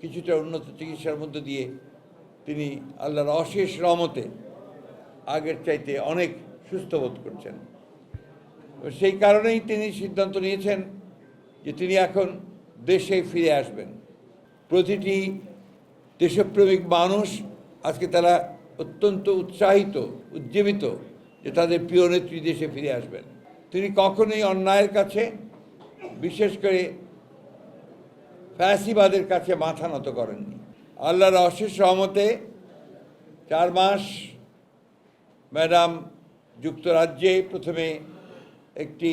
কিছুটা উন্নত চিকিৎসার মধ্য দিয়ে তিনি আল্লাহর অশেষ রহমতে আগের চাইতে অনেক সুস্থ বোধ করছেন। সেই কারণেই তিনি সিদ্ধান্ত নিয়েছেন যে তিনি এখন দেশে ফিরে আসবেন। প্রতিটি দেশপ্রেমিক মানুষ আজকে তারা অত্যন্ত উৎসাহিত, উজ্জীবিত যে তাদের প্রিয় নেত্রী দেশে ফিরে আসবেন। তিনি কখনোই অন্যায়ের কাছে, বিশেষ করে ফ্যাসিবাদের কাছে মাথা নত করেননি। আল্লাহর অশেষ রহমতে 4 মাস ম্যাডাম যুক্তরাজ্যে প্রথমে একটি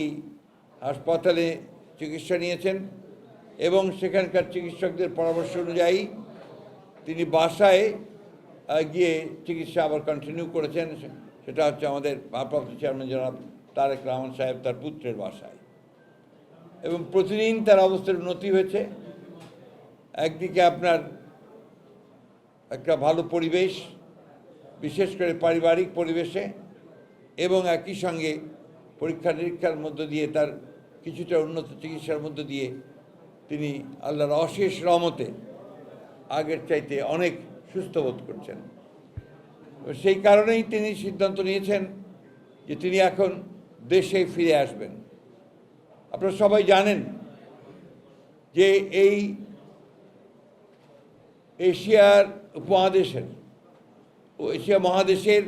হাসপাতালে চিকিৎসা নিয়েছেন এবং সেখানকার চিকিৎসকদের পরামর্শ অনুযায়ী তিনি বাসায় গিয়ে চিকিৎসা আবার কন্টিনিউ করেছেন। সেটা হচ্ছে আমাদের ভারপ্রাপ্ত চেয়ারম্যান জনাব তারেক রহমান সাহেব তার পুত্রের বাসায়। এবং প্রতিদিন তার অবস্থার উন্নতি হয়েছে। একদিকে আপনার একটা ভালো পরিবেশ, বিশেষ করে পারিবারিক পরিবেশে, এবং একই সঙ্গে পরীক্ষা নিরীক্ষার মধ্য দিয়ে তার কিছুটা উন্নত চিকিৎসার মধ্য দিয়ে তিনি আল্লাহর অশেষ রহমতে আগের চাইতে অনেক সুস্থ বোধ করছেন। সেই কারণেই তিনি সিদ্ধান্ত নিয়েছেন যে তিনি এখন দেশে ফিরে আসবেন। আপনারা সবাই জানেন যে এই এশিয়ার উপমহাদেশের ও এশিয়া মহাদেশের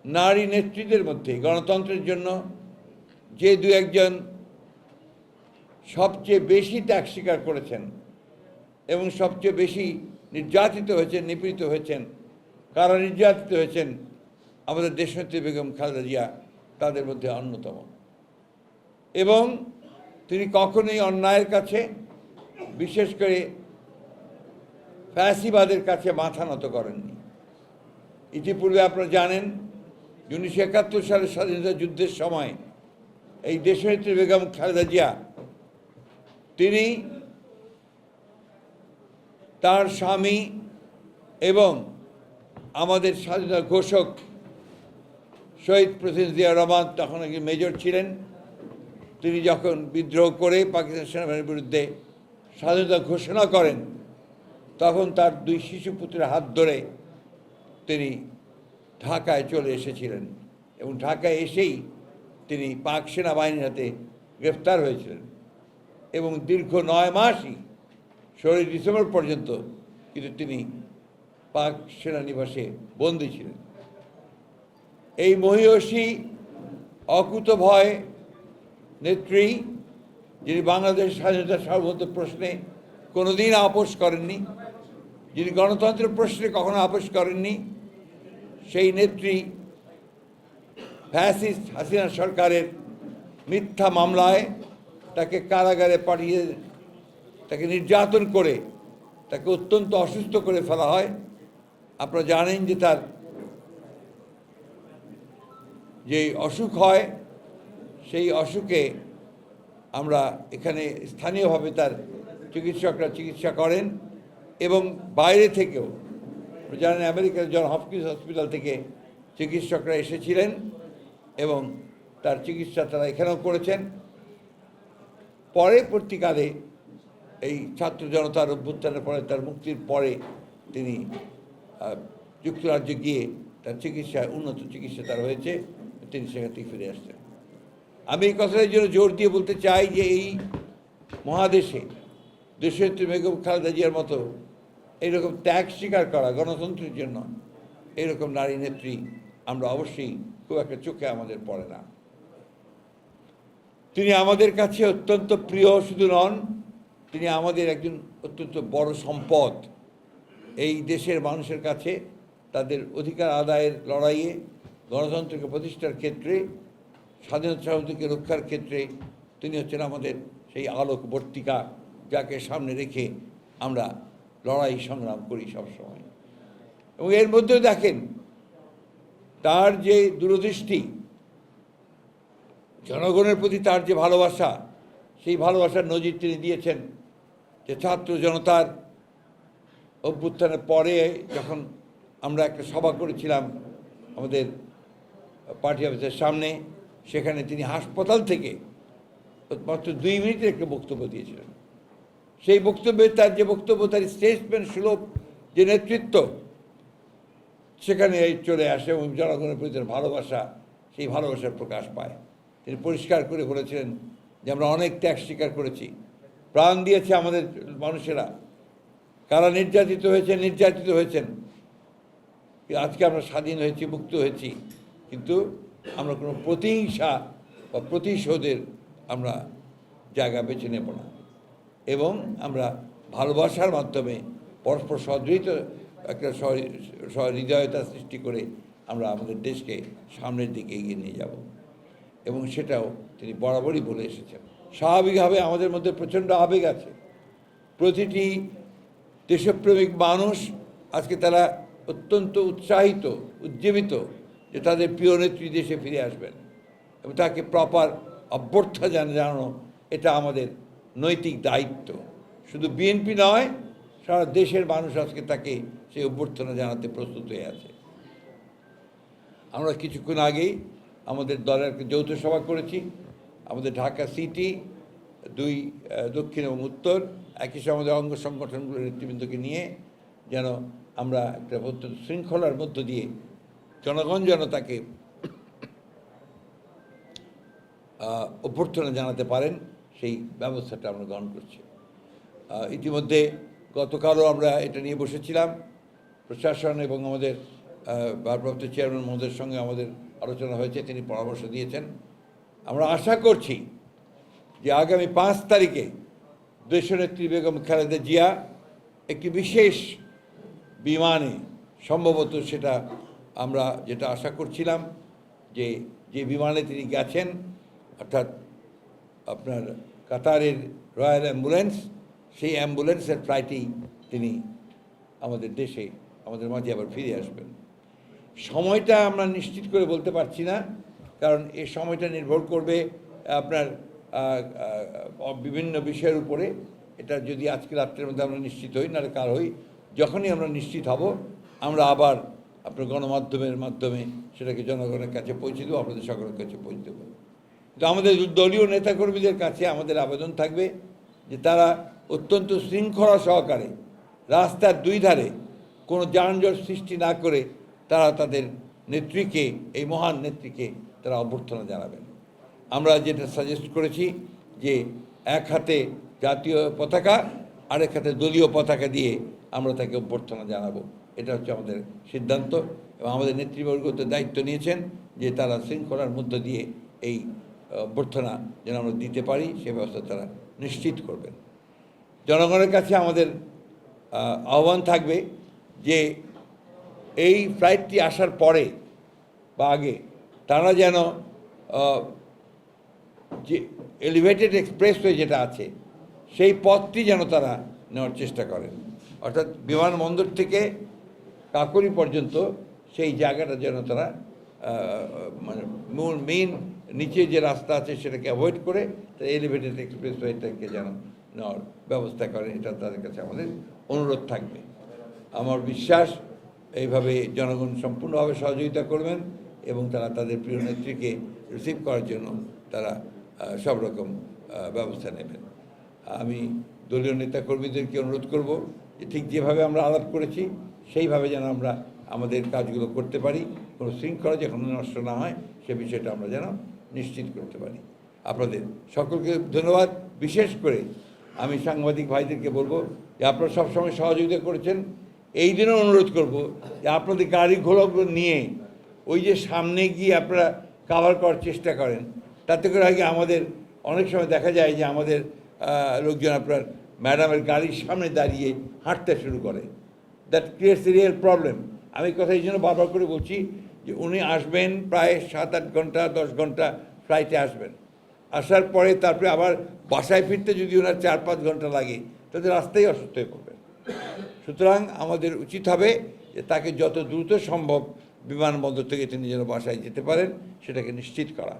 নারী নেত্রীদের মধ্যে গণতন্ত্রের জন্য যে 2-1 সবচেয়ে বেশি ত্যাগ স্বীকার করেছেন এবং সবচেয়ে বেশি নির্যাতিত হয়েছেন, নিপীড়িত হয়েছেন, কারা নির্যাতিত হয়েছেন, আমাদের দেশনেত্রী বেগম খালেদা জিয়া তাদের মধ্যে অন্যতম। এবং তিনি কখনোই অন্যায়ের কাছে, বিশেষ করে ফ্যাসিবাদের কাছে মাথা নত করেননি। ইতিপূর্বে আপনারা জানেন 1971 সালের স্বাধীনতা যুদ্ধের সময় এই দেশনেত্রী বেগম খালেদা জিয়া তিনি তার স্বামী এবং আমাদের স্বাধীনতা ঘোষক শহীদ প্রেসিডেন্ট জিয়া রহমান, তখন একজন মেজর ছিলেন, তিনি যখন বিদ্রোহ করে পাকিস্তান সেনাবাহিনীর বিরুদ্ধে স্বাধীনতা ঘোষণা করেন, তখন তার 2 শিশুপুত্রের হাত ধরে তিনি ঢাকায় চলে এসেছিলেন এবং ঢাকায় এসেই তিনি পাক সেনাবাহিনীর হাতে গ্রেফতার হয়েছিলেন এবং দীর্ঘ 9 মাসই 16 ডিসেম্বর পর্যন্ত কিন্তু তিনি পাক সেনানিবাসে বন্দী ছিলেন। এই মহিয়সী অকুতভয় নেত্রী, যিনি বাংলাদেশ স্বাধীনতার সার্বভৌমত্ব প্রশ্নে কোনোদিন আপোষ করেননি, যিনি গণতন্ত্রের প্রশ্নে কখনো আপোষ করেননি, সেই নেত্রী ফ্যাসিস্ট হাসিনা সরকারের মিথ্যা মামলায় তাকে কারাগারে পাঠিয়ে তাকে নির্যাতন করে তাকে অত্যন্ত অসুস্থ করে ফেলা হয়। আপনারা জানেন যে তার যে অসুখ হয়, সেই অসুখে আমরা এখানে স্থানীয়ভাবে তার চিকিৎসকরা চিকিৎসা করেন এবং বাইরে থেকেও জানেন আমেরিকার জন হপকিন্স হসপিটাল থেকে চিকিৎসকরা এসেছিলেন এবং তার চিকিৎসা তারা এখানেও করেছেন। পরবর্তীকালে এই ছাত্র জনতার অভ্যুত্থানের পরে, তার মুক্তির পরে তিনি যুক্তরাজ্যে গিয়ে তার চিকিৎসা, উন্নত চিকিৎসা তার হয়েছে, তিনি সেখান থেকে ফিরে আসছেন। আমি এই কথাটার জন্য জোর দিয়ে বলতে চাই যে এই মহাদেশে দেশনেত্রী বেগম খালেদা জিয়ার মতো এইরকম ত্যাগ স্বীকার করা গণতন্ত্রের জন্য এইরকম নারী নেত্রী আমরা অবশ্যই খুব একটা চোখে আমাদের পড়ে না। তিনি আমাদের কাছে অত্যন্ত প্রিয় শুধু নন, তিনি আমাদের একজন অত্যন্ত বড় সম্পদ। এই দেশের মানুষের কাছে তাদের অধিকার আদায়ের লড়াইয়ে, গণতন্ত্রকে প্রতিষ্ঠার ক্ষেত্রে, স্বাধীনতা সার্বভৌমত্বকে রক্ষার ক্ষেত্রে তিনি হচ্ছেন আমাদের সেই আলোকবর্তিকা, যাকে সামনে রেখে আমরা লড়াই সংগ্রাম করি সবসময়। এবং এর মধ্যেও দেখেন তার যে দূরদৃষ্টি, জনগণের প্রতি তার যে ভালোবাসা, সেই ভালোবাসার নজির তিনি দিয়েছেন। যে ছাত্র জনতার অভ্যুত্থানের পরে যখন আমরা একটা সভা করেছিলাম আমাদের পার্টি অফিসের সামনে, সেখানে তিনি হাসপাতাল থেকে মাত্র 2 মিনিটের একটা বক্তব্য দিয়েছিলেন। সেই বক্তব্যে তার যে বক্তব্য, তার স্টেটসম্যান সুলভ যে নেতৃত্ব, সেখানে চলে আসে এবং জনগণের প্রতি ভালোবাসা, সেই ভালোবাসার প্রকাশ পায়। তিনি পরিষ্কার করে বলেছিলেন যে আমরা অনেক ত্যাগ স্বীকার করেছি, প্রাণ দিয়েছে আমাদের মানুষেরা, কারা নির্যাতিত হয়েছেন। আজকে আমরা স্বাধীন হয়েছি, মুক্ত হয়েছি, কিন্তু আমরা কোনো প্রতিহিংসা বা প্রতিশোধের আমরা জায়গা বেছে নেব না, এবং আমরা ভালোবাসার মাধ্যমে পরস্পর সদৃঢ় একটা সহৃদয়তা সৃষ্টি করে আমরা আমাদের দেশকে সামনের দিকে এগিয়ে নিয়ে যাব, এবং সেটাও তিনি বরাবরই বলে এসেছেন। স্বাভাবিকভাবে আমাদের মধ্যে প্রচণ্ড আবেগ আছে। প্রতিটি দেশপ্রেমিক মানুষ আজকে তারা অত্যন্ত উৎসাহিত, উজ্জীবিত যে তাদের প্রিয় নেত্রী দেশে ফিরে আসবেন, এবং তাকে প্রপার অভ্যর্থনা জানানো এটা আমাদের নৈতিক দায়িত্ব। শুধু বিএনপি নয়, সারা দেশের মানুষ আজকে তাকে সেই অভ্যর্থনা জানাতে প্রস্তুত হয়ে আছে। আমরা কিছুক্ষণ আগেই আমাদের দলের একটা যৌথ সভা করেছি, আমাদের ঢাকা সিটি, 2 দক্ষিণ এবং উত্তর, একই সঙ্গে আমাদের অঙ্গ সংগঠনগুলোর নেতৃবৃন্দকে নিয়ে যেন আমরা একটা অত্যন্ত শৃঙ্খলার মধ্য দিয়ে জনগণ যেন তাকে অভ্যর্থনা জানাতে পারেন, সেই ব্যবস্থাটা আমরা গ্রহণ করছি। ইতিমধ্যে গতকালও আমরা এটা নিয়ে বসেছিলাম, প্রশাসন এবং আমাদের ভারপ্রাপ্ত চেয়ারম্যান মহোদয়ের সঙ্গে আমাদের আলোচনা হয়েছে, তিনি পরামর্শ দিয়েছেন। আমরা আশা করছি যে আগামী 5 তারিখে দেশনেত্রী বেগম খালেদা জিয়া একটি বিশেষ বিমানে, সম্ভবত সেটা আমরা যেটা আশা করছিলাম, যে বিমানে তিনি গেছেন, অর্থাৎ আপনার কাতারের রয়্যাল অ্যাম্বুলেন্স, সেই অ্যাম্বুলেন্সের ফ্লাইটেই তিনি আমাদের দেশে, আমাদের মাঝে আবার ফিরে আসবেন। সময়টা আমরা নিশ্চিত করে বলতে পারছি না, কারণ এই সময়টা নির্ভর করবে আপনার বিভিন্ন বিষয়ের উপরে। এটা যদি আজকে রাত্রের মধ্যে আমরা নিশ্চিত হই, নাহলে কাল হই, যখনই আমরা নিশ্চিত হব আমরা আবার আপনার গণমাধ্যমের মাধ্যমে সেটাকে জনগণের কাছে পৌঁছে দেবো, আপনাদের সকলের কাছে পৌঁছে দেবো। কিন্তু আমাদের দলীয় নেতাকর্মীদের কাছে আমাদের আবেদন থাকবে যে তারা অত্যন্ত শৃঙ্খলা সহকারে রাস্তার 2 ধারে কোনো যানজট সৃষ্টি না করে তারা তাদের নেত্রীকে, এই মহান নেত্রীকে তারা অভ্যর্থনা জানাবেন। আমরা যেটা সাজেস্ট করেছি যে এক হাতে জাতীয় পতাকা, আরেক হাতে দলীয় পতাকা দিয়ে আমরা তাকে অভ্যর্থনা জানাবো, এটা হচ্ছে আমাদের সিদ্ধান্ত। এবং আমাদের নেতৃবর্গ তো দায়িত্ব নিয়েছেন যে তারা শৃঙ্খলার মধ্য দিয়ে এই অভ্যর্থনা যেন আমরা দিতে পারি, সে ব্যবস্থা তারা নিশ্চিত করবেন। জনগণের কাছে আমাদের আহ্বান থাকবে যে এই ফ্লাইটটি আসার পরে বা আগে তারা যেন যে এলিভেটেড এক্সপ্রেসওয়ে যেটা আছে সেই পথটি যেন তারা নেওয়ার চেষ্টা করেন, অর্থাৎ বিমানবন্দর থেকে কাকরি পর্যন্ত সেই জায়গাটা যেন তারা মানে মেইন নিচে যে রাস্তা আছে সেটাকে অ্যাভয়েড করে তারা এলিভেটেড এক্সপ্রেসওয়েটাকে যেন নেওয়ার ব্যবস্থা করেন, এটা তাদের কাছে আমাদের অনুরোধ থাকবে। আমার বিশ্বাস এইভাবে জনগণ সম্পূর্ণভাবে সহযোগিতা করবেন এবং তারা তাদের প্রিয় নেত্রীকে রিসিভ করার জন্য তারা সব রকম ব্যবস্থা নেবেন। আমি দলীয় নেতাকর্মীদেরকে অনুরোধ করব যে ঠিক যেভাবে আমরা আলাপ করেছি সেইভাবে যেন আমরা আমাদের কাজগুলো করতে পারি, কোনো শৃঙ্খলা যেন নষ্ট না হয় সে বিষয়টা আমরা যেন নিশ্চিত করতে পারি। আপনাদের সকলকে ধন্যবাদ। বিশেষ করে আমি সাংবাদিক ভাইদেরকে বলবো যে আপনারা সবসময় সহযোগিতা করেছেন, এই দিনও অনুরোধ করব যে আপনাদের গাড়ি ঘোড়াগুলো নিয়ে ওই যে সামনে গিয়ে আপনারা কাভার করার চেষ্টা করেন, তাতে করে আগে আমাদের অনেক সময় দেখা যায় যে আমাদের লোকজন আপনার ম্যাডামের গাড়ির সামনে দাঁড়িয়ে হাঁটতে শুরু করে। That creates A real problem. আমি কথা এই জন্য বারবার করে বলছি যে উনি আসবেন প্রায় 7-8 ঘন্টা 10 ঘন্টা ফ্লাইটে আসবেন, আসার পরে তারপরে আবার বাসায় ফিরতে যদি ওনার 4-5 ঘন্টা লাগে তাদের রাস্তায় অসুস্থ হয়ে পড়বেন। সুতরাং আমাদের উচিত হবে যে তাকে যত দ্রুত সম্ভব বিমানবন্দর থেকে তিনি যেন বাসায় যেতে পারেন সেটাকে নিশ্চিত করা।